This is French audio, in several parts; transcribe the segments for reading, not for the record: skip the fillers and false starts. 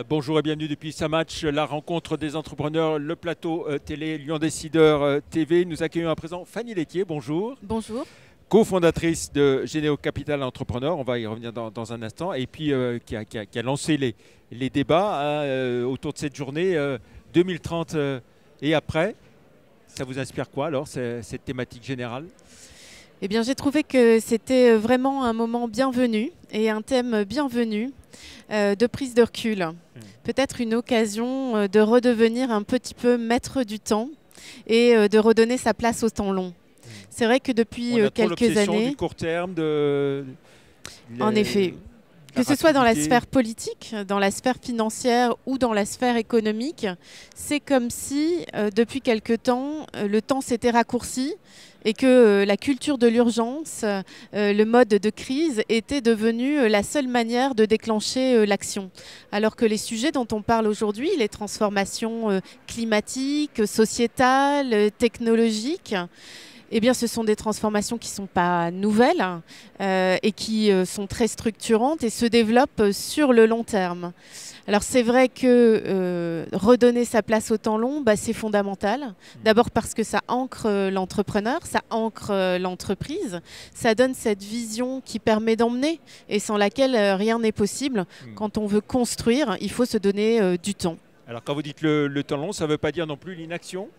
Bonjour et bienvenue depuis Samatch, la rencontre des entrepreneurs, le plateau télé Lyon Décideur TV. Nous accueillons à présent Fanny Létier, bonjour. Bonjour. Co-fondatrice de Généo Capital Entrepreneur, on va y revenir dans un instant, et puis qui a lancé les débats autour de cette journée 2030 et après. Ça vous inspire quoi alors, cette thématique générale ? Eh bien, j'ai trouvé que c'était vraiment un moment bienvenu et un thème bienvenu de prise de recul. Peut-être une occasion de redevenir un petit peu maître du temps et de redonner sa place au temps long. C'est vrai que depuis quelques années, du court terme, en effet, que ce soit dans la sphère politique, dans la sphère financière ou dans la sphère économique, c'est comme si depuis quelque temps, le temps s'était raccourci et que la culture de l'urgence, le mode de crise était devenu la seule manière de déclencher l'action. Alors que les sujets dont on parle aujourd'hui, les transformations climatiques, sociétales, technologiques, eh bien, ce sont des transformations qui ne sont pas nouvelles et qui sont très structurantes et se développent sur le long terme. Alors c'est vrai que redonner sa place au temps long, c'est fondamental. D'abord parce que ça ancre l'entrepreneur, ça ancre l'entreprise, ça donne cette vision qui permet d'emmener et sans laquelle rien n'est possible. Quand on veut construire, il faut se donner du temps. Alors quand vous dites le temps long, ça ne veut pas dire non plus l'inaction ?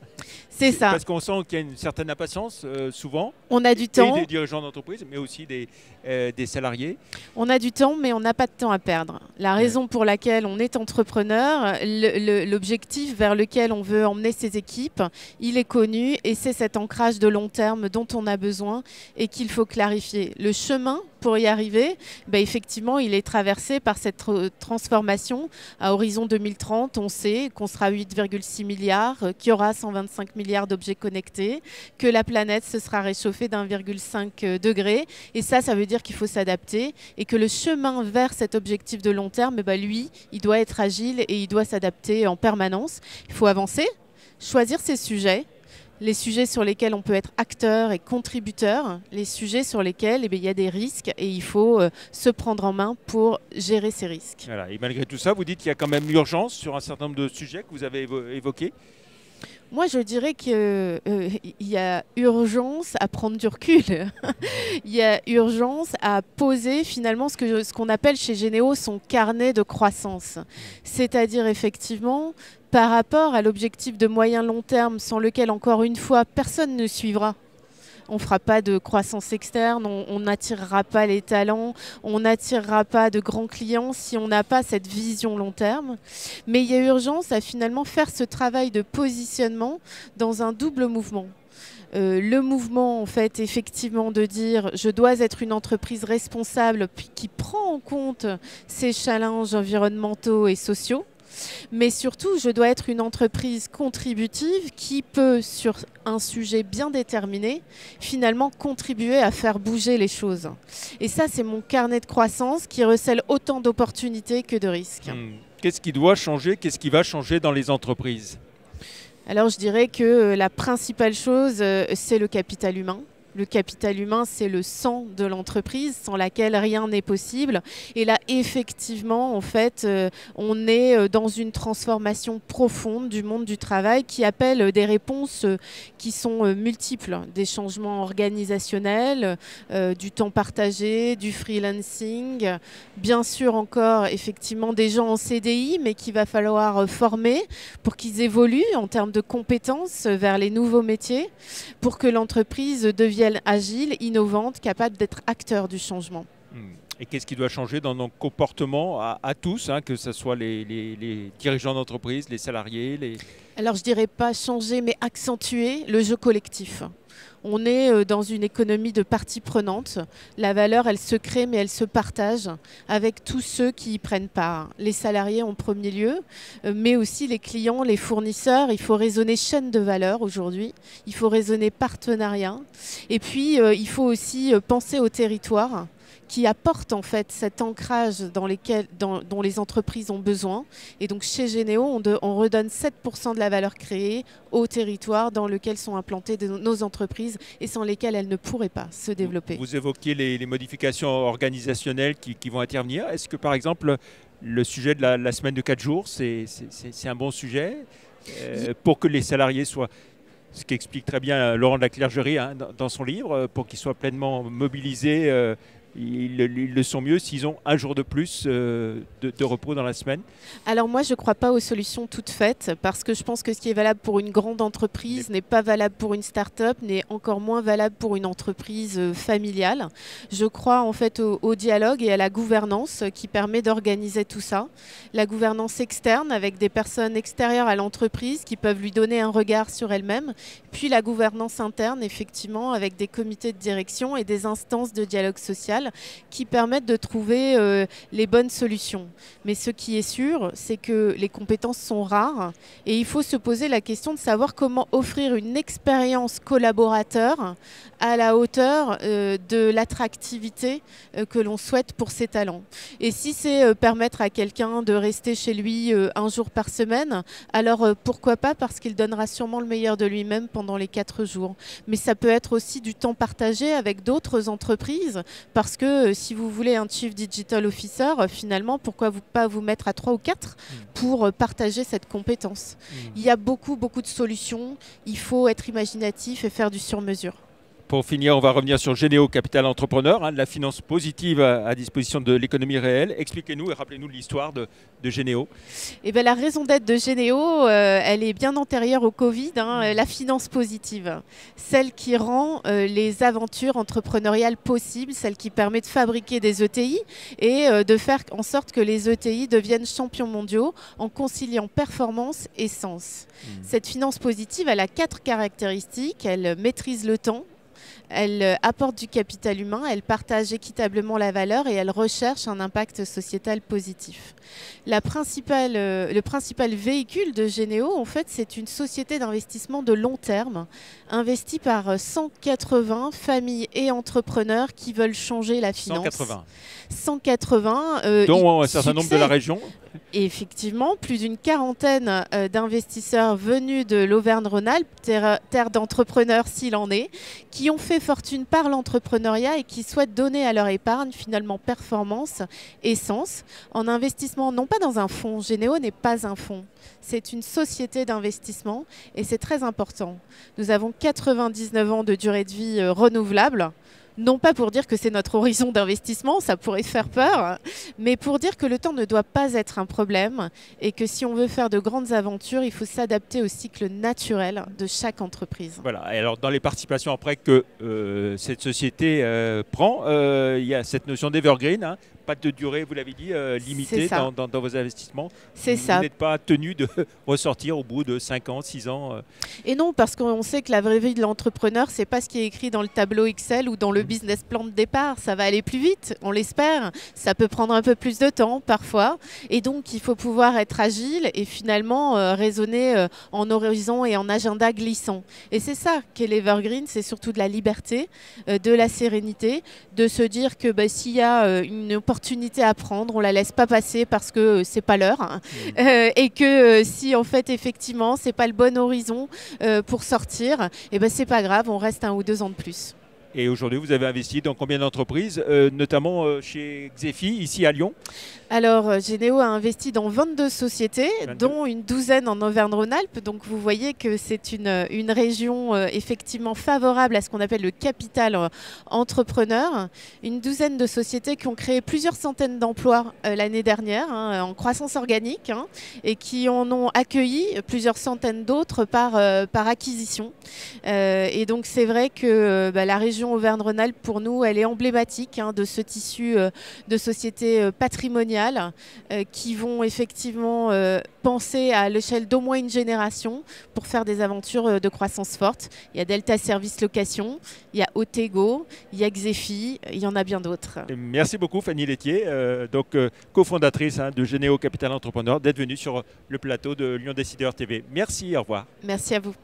C'est ça. Parce qu'on sent qu'il y a une certaine impatience souvent. On a du temps. Et des dirigeants d'entreprise, mais aussi des salariés. On a du temps, mais on n'a pas de temps à perdre. La raison pour laquelle on est entrepreneur, l'objectif vers lequel on veut emmener ses équipes, il est connu et c'est cet ancrage de long terme dont on a besoin et qu'il faut clarifier. Le chemin pour y arriver, effectivement, il est traversé par cette transformation. À horizon 2030, on sait qu'on sera 8,6 milliards, qu'il y aura 125 milliards d'objets connectés, que la planète se sera réchauffée d'1,5 degré. Et ça veut dire qu'il faut s'adapter et que le chemin vers cet objectif de long terme, lui, il doit être agile et il doit s'adapter en permanence. Il faut avancer, choisir ses sujets, les sujets sur lesquels on peut être acteur et contributeur, les sujets sur lesquels il y a des risques et il faut se prendre en main pour gérer ces risques. Voilà. Et malgré tout ça, vous dites qu'il y a quand même urgence sur un certain nombre de sujets que vous avez évoqués. Moi, je dirais qu'il y a urgence à prendre du recul. Il y a urgence à poser finalement ce qu'on appelle chez Généo son carnet de croissance. C'est-à-dire effectivement par rapport à l'objectif de moyen-long terme sans lequel, encore une fois, personne ne suivra. On ne fera pas de croissance externe, on n'attirera pas les talents, on n'attirera pas de grands clients si on n'a pas cette vision long terme. Mais il y a urgence à finalement faire ce travail de positionnement dans un double mouvement. Le mouvement, en fait, effectivement, de dire je dois être une entreprise responsable qui prend en compte ces challenges environnementaux et sociaux. Mais surtout, je dois être une entreprise contributive qui peut, sur un sujet bien déterminé, finalement contribuer à faire bouger les choses. Et ça, c'est mon carnet de croissance qui recèle autant d'opportunités que de risques. Qu'est-ce qui doit changer? Qu'est-ce qui va changer dans les entreprises? Alors, je dirais que la principale chose, c'est le capital humain. Le capital humain, c'est le sang de l'entreprise, sans laquelle rien n'est possible. Et là, effectivement, en fait, on est dans une transformation profonde du monde du travail qui appelle des réponses qui sont multiples. Des changements organisationnels, du temps partagé, du freelancing. Bien sûr, encore, effectivement, des gens en CDI, mais qu'il va falloir former pour qu'ils évoluent en termes de compétences vers les nouveaux métiers, pour que l'entreprise devienne agile, innovante, capable d'être acteur du changement. Et qu'est-ce qui doit changer dans nos comportements à tous, que ce soit les dirigeants d'entreprise, les salariés Alors je dirais pas changer, mais accentuer le jeu collectif. On est dans une économie de parties prenantes. La valeur, elle se crée, mais elle se partage avec tous ceux qui y prennent part. Les salariés en premier lieu, mais aussi les clients, les fournisseurs. Il faut raisonner chaîne de valeur aujourd'hui. Il faut raisonner partenariat. Et puis, il faut aussi penser au territoire qui apportent en fait cet ancrage dont les entreprises ont besoin. Et donc chez Généo, on redonne 7% de la valeur créée au territoire dans lequel sont implantées nos entreprises et sans lesquelles elles ne pourraient pas se développer. Vous évoquiez les modifications organisationnelles qui vont intervenir. Est-ce que par exemple, le sujet de la semaine de 4 jours, c'est un bon sujet pour que les salariés soient, ce qu'explique très bien Laurent de la Clergerie dans son livre, pour qu'ils soient pleinement mobilisés. Ils le sont mieux s'ils ont un jour de plus de repos dans la semaine. Alors moi, je ne crois pas aux solutions toutes faites, parce que je pense que ce qui est valable pour une grande entreprise n'est pas valable pour une start-up, n'est encore moins valable pour une entreprise familiale. Je crois en fait au dialogue et à la gouvernance qui permet d'organiser tout ça. La gouvernance externe avec des personnes extérieures à l'entreprise qui peuvent lui donner un regard sur elle-même, puis la gouvernance interne effectivement avec des comités de direction et des instances de dialogue social qui permettent de trouver les bonnes solutions. Mais ce qui est sûr, c'est que les compétences sont rares et il faut se poser la question de savoir comment offrir une expérience collaborateur à la hauteur de l'attractivité que l'on souhaite pour ses talents. Et si c'est permettre à quelqu'un de rester chez lui un jour par semaine, alors pourquoi pas, parce qu'il donnera sûrement le meilleur de lui-même pendant les 4 jours. Mais ça peut être aussi du temps partagé avec d'autres entreprises, parce que si vous voulez un Chief Digital Officer, finalement, pourquoi pas vous mettre à 3 ou 4 pour partager cette compétence. Il y a beaucoup de solutions, il faut être imaginatif et faire du sur-mesure. Pour finir, on va revenir sur Généo Capital Entrepreneur, la finance positive à disposition de l'économie réelle. Expliquez-nous et rappelez-nous l'histoire de Généo. Eh bien, la raison d'être de Généo, elle est bien antérieure au Covid, la finance positive. Celle qui rend les aventures entrepreneuriales possibles, celle qui permet de fabriquer des ETI et de faire en sorte que les ETI deviennent champions mondiaux en conciliant performance et sens. Cette finance positive, elle a 4 caractéristiques. Elle maîtrise le temps. Elle apporte du capital humain, elle partage équitablement la valeur et elle recherche un impact sociétal positif. Le principal véhicule de Généo, en fait, c'est une société d'investissement de long terme, investie par 180 familles et entrepreneurs qui veulent changer la finance. 180 dont un certain nombre de la région. Et effectivement, plus d'une quarantaine d'investisseurs venus de l'Auvergne-Rhône-Alpes, terre d'entrepreneurs s'il en est, qui ont fait fortune par l'entrepreneuriat et qui souhaitent donner à leur épargne finalement performance et sens en investissement non pas dans un fonds. Généo n'est pas un fonds, c'est une société d'investissement et c'est très important. Nous avons 99 ans de durée de vie renouvelable. Non pas pour dire que c'est notre horizon d'investissement, ça pourrait faire peur, mais pour dire que le temps ne doit pas être un problème et que si on veut faire de grandes aventures, il faut s'adapter au cycle naturel de chaque entreprise. Voilà, et alors dans les participations après que cette société prend, il y a cette notion d'evergreen, pas de durée, vous l'avez dit, limitée dans vos investissements. C'est ça. Vous n'êtes pas tenu de ressortir au bout de 5 ans, 6 ans. Et non, parce qu'on sait que la vraie vie de l'entrepreneur, c'est pas ce qui est écrit dans le tableau Excel ou dans le business plan de départ. Ça va aller plus vite, on l'espère. Ça peut prendre un peu plus de temps parfois. Et donc, il faut pouvoir être agile et finalement raisonner en horizon et en agenda glissant. Et c'est ça qu'est l'Evergreen, c'est surtout de la liberté, de la sérénité, de se dire que s'il y a une opportunité à prendre, on la laisse pas passer parce que c'est pas l'heure et que si en fait effectivement c'est pas le bon horizon pour sortir, et c'est pas grave, on reste 1 ou 2 ans de plus. Et aujourd'hui, vous avez investi dans combien d'entreprises, notamment chez Xefi, ici à Lyon? Alors, Généo a investi dans 22 sociétés, dont une douzaine en Auvergne-Rhône-Alpes. Donc, vous voyez que c'est une région effectivement favorable à ce qu'on appelle le capital entrepreneur. Une douzaine de sociétés qui ont créé plusieurs centaines d'emplois l'année dernière, en croissance organique, et qui en ont accueilli plusieurs centaines d'autres par acquisition. Et donc, c'est vrai que la région Auvergne-Rhône-Alpes, pour nous, elle est emblématique de ce tissu de sociétés patrimoniales qui vont effectivement penser à l'échelle d'au moins une génération pour faire des aventures de croissance forte. Il y a Delta Service Location, il y a Otego, il y a Xefi, il y en a bien d'autres. Merci beaucoup Fanny Lettier, cofondatrice de Généo Capital Entrepreneur, d'être venue sur le plateau de Lyon Décideur TV. Merci, au revoir. Merci à vous.